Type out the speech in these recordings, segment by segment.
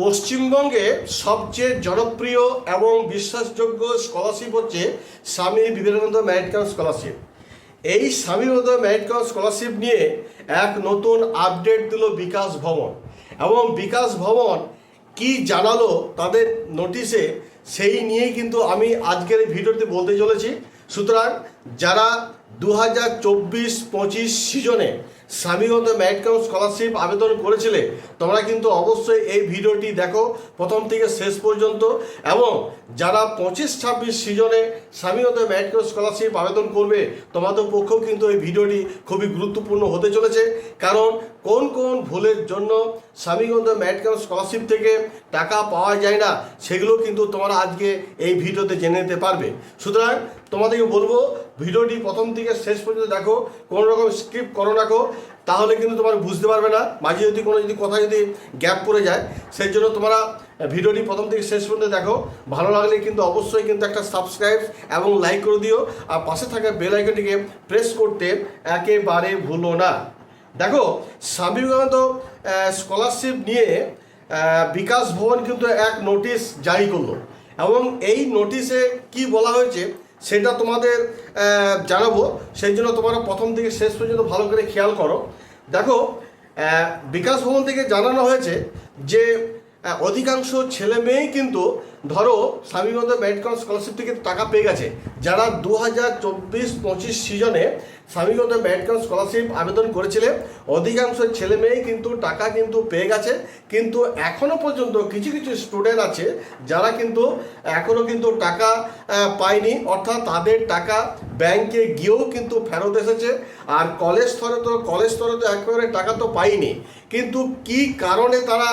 পশ্চিমবঙ্গে সবচেয়ে জনপ্রিয় এবং বিশ্বাসযোগ্য স্কলারশিপ হচ্ছে Swami Vivekananda merit cum scholarship. এই Swami Vivekananda merit cum scholarship নিয়ে এক নতুন আপডেট দিল বিকাশ ভবন, এবং বিকাশ ভবন কি জানালো তাদের নোটিশে, সেই নিয়েই কিন্তু আমি আজকের এই ভিডিওতে বলতে চলেছি। সুতরাং যারা 2024-25 সিজনে Swami Vivekananda merit cum scholarship আবেদন করেছিলে, তোমরা কিন্তু অবশ্যই এই ভিডিওটি দেখো প্রথম থেকে শেষ পর্যন্ত। এবং যারা 25-26 সিজনে Swami Vivekananda merit cum scholarship আবেদন করবে, তোমাদের পক্ষেও কিন্তু এই ভিডিওটি খুবই গুরুত্বপূর্ণ হতে চলেছে। কারণ কোন কোন ভুলের জন্য Swami Vivekananda merit cum scholarship থেকে টাকা পাওয়া যায় না, সেগুলো কিন্তু তোমরা আজকে এই ভিডিওতে জেনে নিতে পারবে। সুতরাং তোমাদেরকে বলবো ভিডিওটি প্রথম থেকে শেষ পর্যন্ত দেখো, কোনো রকম স্কিপ করো রাখো, তাহলে কিন্তু তোমার বুঝতে পারবে না। মাঝে যদি কোনো কথা যদি গ্যাপ পড়ে যায়, সেই জন্য তোমরা ভিডিওটি প্রথম থেকে শেষ পর্যন্ত দেখো। ভালো লাগলে কিন্তু অবশ্যই কিন্তু একটা সাবস্ক্রাইব এবং লাইক করে দিও, আর পাশে থাকা বেল আইকনটিকে প্রেস করতে একেবারে ভুলো না। দেখো, স্বামী বিবেকানন্দ স্কলারশিপ নিয়ে বিকাশ ভবন কিন্তু এক নোটিশ জারি করলো, এবং এই নোটিশে কি বলা হয়েছে সেটা তোমাদের জানাবো। সেই জন্য তোমরা প্রথম থেকে শেষ পর্যন্ত ভালো করে খেয়াল করো। দেখো, বিকাশ ভবন থেকে জানানো হয়েছে যে অধিকাংশ ছেলে মেয়েই কিন্তু ধরো Swami Vivekananda merit cum scholarship থেকে টাকা পেয়ে গেছে। যারা 2024-25 সিজনে Swami Vivekananda merit cum scholarship আবেদন করেছিলেন, অধিকাংশ ছেলে মেয়েই কিন্তু টাকা কিন্তু পেয়ে গেছে। কিন্তু এখনও পর্যন্ত কিছু কিছু স্টুডেন্ট আছে যারা কিন্তু এখনও কিন্তু টাকা পায়নি, অর্থাৎ তাদের টাকা ব্যাংকে গিয়েও কিন্তু ফেরত এসেছে। আর কলেজ স্তরে তো একেবারে টাকা তো পায়নি, কিন্তু কি কারণে তারা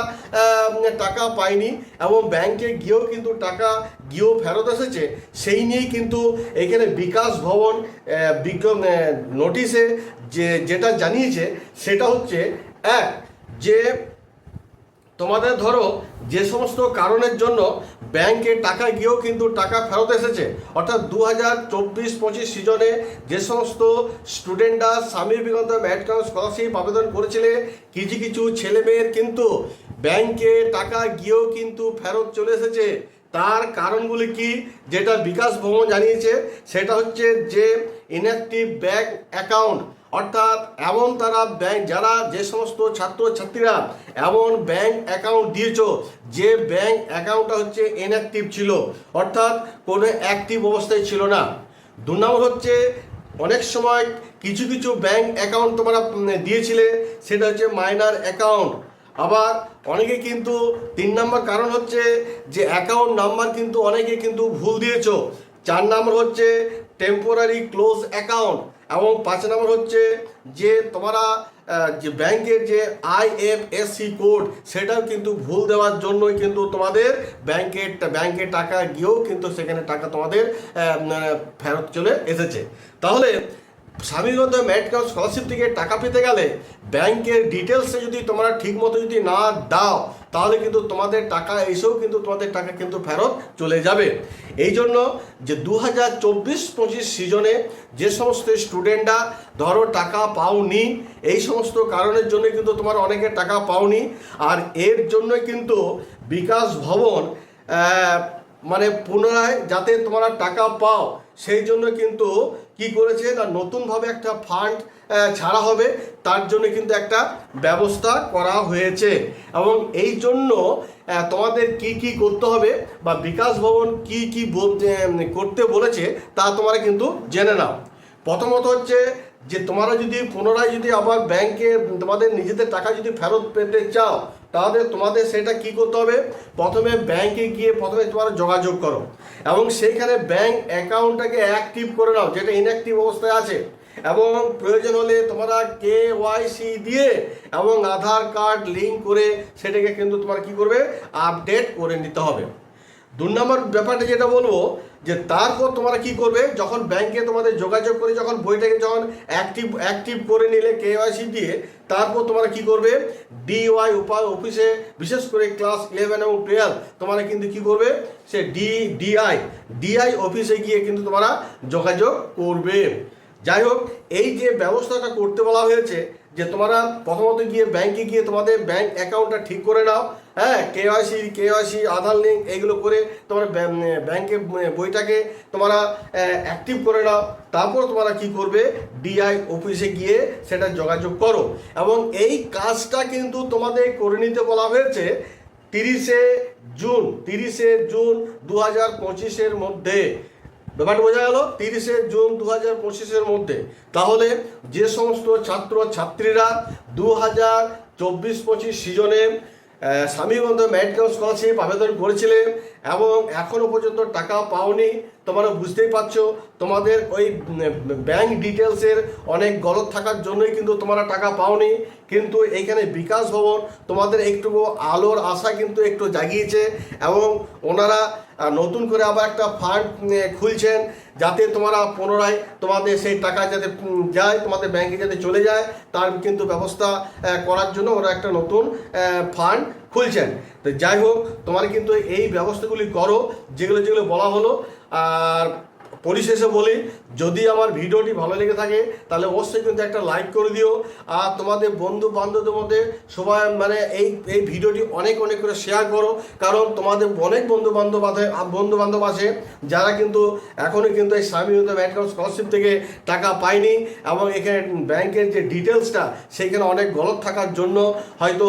টাকা পায়নি এবং ব্যাংকে গিয়েও কিন্তু টাকা গিয়েও ফেরত এসেছে, সেই নিয়েই কিন্তু এখানে বিকাশ ভবন নোটিশে যেটা জানিয়েছে সেটা হচ্ছে যে তোমাদের ধরো যে সমস্ত কারণের জন্য ব্যাংকে টাকা গিয়েও কিন্তু টাকা ফেরত এসেছে, অর্থাৎ 2024-25 সিজনে যে সমস্ত স্টুডেন্টরা Swami Vivekananda merit cum scholarship আবেদন করেছিলে, কিছু কিছু ছেলে মেয়ের কিন্তু ব্যাংকে টাকা গিয়েও কিন্তু ফেরত চলে এসেছে। তার কারণগুলি কি, যেটা বিকাশ ভবন জানিয়েছে সেটা হচ্ছে যে ইনঅ্যাক্টিভ ব্যাংক অ্যাকাউন্ট, অর্থাৎ এমন তারা ব্যাংক, যারা যে সমস্ত ছাত্রছাত্রীরা এমন ব্যাংক অ্যাকাউন্ট দিয়েছো যে ব্যাংক অ্যাকাউন্টটা হচ্ছে ইনঅ্যাক্টিভ ছিল, অর্থাৎ কোনো অ্যাক্টিভ অবস্থায় ছিল না। 2 নম্বর হচ্ছে অনেক সময় কিছু কিছু ব্যাংক অ্যাকাউন্ট তোমরা দিয়েছিলে, সেটা হচ্ছে মাইনার অ্যাকাউন্ট। আবার অনেকে কিন্তু 3 নম্বর কারণ হচ্ছে যে অ্যাকাউন্ট নাম্বার কিন্তু অনেকে কিন্তু ভুল দিয়েছো। 4 নম্বর হচ্ছে টেম্পোরারি ক্লোজ অ্যাকাউন্ট, এবং 5 নম্বর হচ্ছে যে তোমরা যে ব্যাংকের যে IFSC কোড সেটাও কিন্তু ভুল দেওয়ার জন্যই কিন্তু তোমাদের ব্যাংকে টাকা গিয়েও কিন্তু সেখানে টাকা তোমাদের ফেরত চলে এসেছে। তাহলে Swami Vivekananda merit cum scholarship থেকে টাকা পেতে গেলে ব্যাংকের ডিটেলসে যদি তোমরা ঠিক মতো যদি না দাও, তাহলে কিন্তু তোমাদের টাকা এসেও কিন্তু তোমাদের টাকা কিন্তু ফেরত চলে যাবে। এই জন্য যে 2024-25 সিজনে যে সমস্ত স্টুডেন্টরা ধরো টাকা পাওনি, এই সমস্ত কারণের জন্য কিন্তু তোমার অনেকে টাকা পাওনি, আর এর জন্য কিন্তু বিকাশ ভবন মানে পুনরায় যাতে তোমরা টাকা পাও, সেই জন্য কিন্তু কি করেছে না, নতুনভাবে একটা ফান্ড ছাড়া হবে, তার জন্য কিন্তু একটা ব্যবস্থা করা হয়েছে। এবং এই জন্য তোমাদের কি করতে হবে বা বিকাশ ভবন কি করতে বলেছে তা তোমরা কিন্তু জেনে নাও। প্রথমত হচ্ছে যে তোমরা যদি পুনরায় যদি আবার ব্যাংকে তোমাদের নিজেদের টাকা যদি ফেরত পেতে চাও, তাহলে তোমাদের সেটা কি করতে হবে, প্রথমে ব্যাংকে গিয়ে প্রথমে তোমরা যোগাযোগ করো এবং সেইখানে ব্যাংক অ্যাকাউন্টটাকে অ্যাক্টিভ করে নাও যেটা ইনঅ্যাক্টিভ অবস্থায় আছে, এবং প্রয়োজন হলে তোমরা KYC দিয়ে এবং আধার কার্ড লিঙ্ক করে সেটাকে কিন্তু তোমরা কি করবে, আপডেট করে নিতে হবে। 2 নম্বর ব্যাপারটা যেটা বলবো, যে তারপর তোমরা কি করবে, যখন ব্যাংকে তোমাদের যোগাযোগ করে যখন বইটাকে যখন অ্যাক্টিভ করে নিলে KYC দিয়ে, তারপর তোমরা কি করবে, DY অফিসে, বিশেষ করে ক্লাস 11 এবং 12 তোমরা কিন্তু কি করবে, সে DI অফিসে গিয়ে কিন্তু তোমরা যোগাযোগ করবে। যাই হোক, এই যে ব্যবস্থাটা করতে বলা হয়েছে, যে তোমরা প্রথমত গিয়ে ব্যাংকে গিয়ে তোমাদের ব্যাংক অ্যাকাউন্টটা ঠিক করে নাও, হ্যাঁ, কেওয়াইসি আধার লিঙ্ক এইগুলো করে তোমরা ব্যাংকে বইটাকে তোমরা অ্যাক্টিভ করে নাও। তারপর তোমরা কি করবে, ডিআই অফিসে গিয়ে সেটা যোগাযোগ করো। এবং এই কাজটা কিন্তু তোমাদের করে নিতে বলা হয়েছে 30শে জুন 2025 মধ্যে। ব্যাপারটা বোঝা গেল, 30শে জুন 2025 মধ্যে। তাহলে যে সমস্ত ছাত্রছাত্রীরা 2024-25 সিজনে স্বামী বন্ধু মেরিট কাম স্কলারশিপ আবেদন করেছিলে এবং এখনও পর্যন্ত টাকা পাওনি, তোমরা বুঝতেই পারছো তোমাদের ওই ব্যাংক ডিটেলসের অনেক গলত থাকার জন্যই কিন্তু তোমরা টাকা পাওনি। কিন্তু এইখানে বিকাশ ভবন তোমাদের একটু আলোর আশা কিন্তু একটু জাগিয়েছে এবং ওনারা নতুন করে আবার একটা ফান্ড খুলছেন যাতে তোমরা পুনরায় তোমাদের সেই টাকা যাতে যায়, তোমাদের ব্যাংকে যাতে চলে যায়, তার কিন্তু ব্যবস্থা করার জন্য ওরা একটা নতুন ফান্ড খুলছেন। তো যাই হোক, তোমরা কিন্তু এই ব্যবস্থাগুলি করো যেগুলো বলা হলো। আর পরিশেষে বলি, যদি আমার ভিডিওটি ভালো লেগে থাকে তাহলে অবশ্যই কিন্তু একটা লাইক করে দিও। আর তোমাদের বন্ধু বান্ধবদের মধ্যে সবাই মানে এই ভিডিওটি অনেক করে শেয়ার করো, কারণ তোমাদের অনেক বন্ধু বান্ধব আছে যারা কিন্তু এখনও কিন্তু এই স্বামী মেরিট কাম স্কলারশিপ থেকে টাকা পায়নি এবং এখানে ব্যাংকের যে ডিটেলসটা সেইখানে অনেক গলত থাকার জন্য হয়তো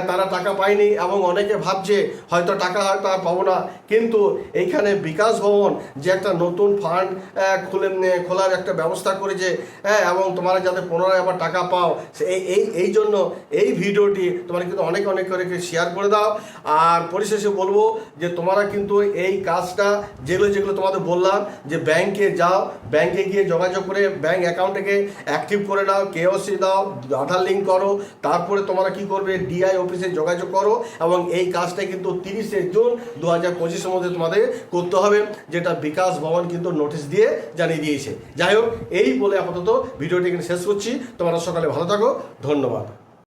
তারা টাকা পায়নি এবং অনেকে ভাবছে হয়তো টাকা হয়তো আর পাবো না। কিন্তু এইখানে বিকাশ ভবন যে একটা নতুন ফান্ড খোলার একটা ব্যবস্থা করেছে, হ্যাঁ, এবং তোমরা যাতে পুনরায় আবার টাকা পাও এই জন্য এই ভিডিওটি তোমরা কিন্তু অনেক করে শেয়ার করে দাও। আর পরিশেষে বলবো যে তোমরা কিন্তু এই কাজটা যেগুলো তোমাদের বললাম যে ব্যাংকে যাও, ব্যাংকে গিয়ে যোগাযোগ করে ব্যাংক অ্যাকাউন্টটাকে অ্যাক্টিভ করে নাও, কেওয়াইসি দাও, আধার লিঙ্ক করো, তারপরে তোমরা কি করবে, ডিআই অফিসে যোগাযোগ করো এবং এই কাজটা কিন্তু 30শে জুন 2025 মধ্যে তোমাদের করতে হবে, যেটা বিকাশ ভবন কিন্তু নোটিশ দিয়ে জানিয়ে দিয়েছে। যাই হোক, এই বলে আপাতত ভিডিওটি এখানে শেষ করছি। তোমরা সকালে ভালো থাকো, ধন্যবাদ।